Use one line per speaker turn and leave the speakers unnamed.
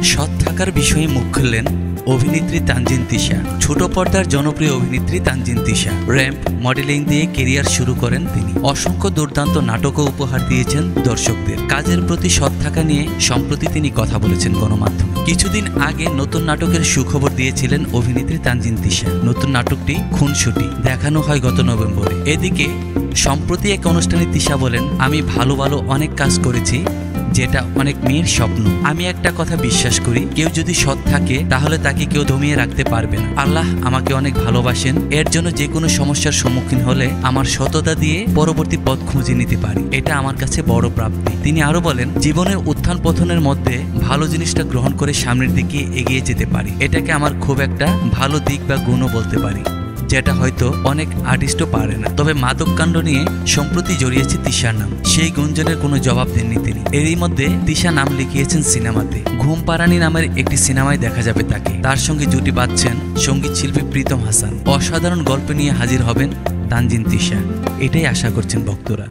সৎ থাকার বিষয়ে মুখ খুললেন অভিনেত্রী তানজিন তিশা। ছোট পর্দার জনপ্রিয় অভিনেত্রী তানজিন তিশা র্যাম্প মডেলিং দিয়ে কেরিয়ার শুরু করেন তিনি। অসংখ্য দুর্দান্ত নাটকও উপহার দিয়েছেন দর্শকদের। কাজের প্রতি সৎ থাকা নিয়ে সম্প্রতি তিনি কথা বলেছেন গণমাধ্যমে। কিছুদিন আগে নতুন নাটকের সুখবর দিয়েছিলেন অভিনেত্রী তানজিন তিশা। নতুন নাটকটি খুনসুটি দেখানো হয় গত নভেম্বরে। এদিকে সম্প্রতি এক অনুষ্ঠানে তিশা বলেন, আমি ভালো ভালো অনেক কাজ করেছি যেটা অনেক মেয়ের স্বপ্ন। আমি একটা কথা বিশ্বাস করি, কেউ যদি সৎ থাকে তাহলে তাকে কেউ দমিয়ে রাখতে পারবে না। আল্লাহ আমাকে অনেক ভালোবাসেন, এর জন্য যে কোনো সমস্যার সম্মুখীন হলে আমার সততা দিয়ে পরবর্তী পথ খুঁজে নিতে পারি, এটা আমার কাছে বড় প্রাপ্তি। তিনি আরো বলেন, জীবনের উত্থান পতনের মধ্যে ভালো জিনিসটা গ্রহণ করে সামনের দিকে এগিয়ে যেতে পারি, এটাকে আমার খুব একটা ভালো দিক বা গুণও বলতে পারি, যেটা হয়তো অনেক আর্টিস্টও পারে না। তবে মাদক কাণ্ড নিয়ে সম্প্রতি জড়িয়েছে তিশার নাম। সেই গুঞ্জনের কোনো জবাব দেননি তিনি। এরই মধ্যে তিশা নাম লিখিয়েছেন সিনেমাতে। ঘুম পাড়ানি নামের একটি সিনেমায় দেখা যাবে তাকে। তার সঙ্গে জুটি বাঁধছেন সঙ্গীত শিল্পী প্রীতম হাসান। অসাধারণ গল্প নিয়ে হাজির হবেন তানজিন তিশা, এটাই আশা করছেন ভক্তরা।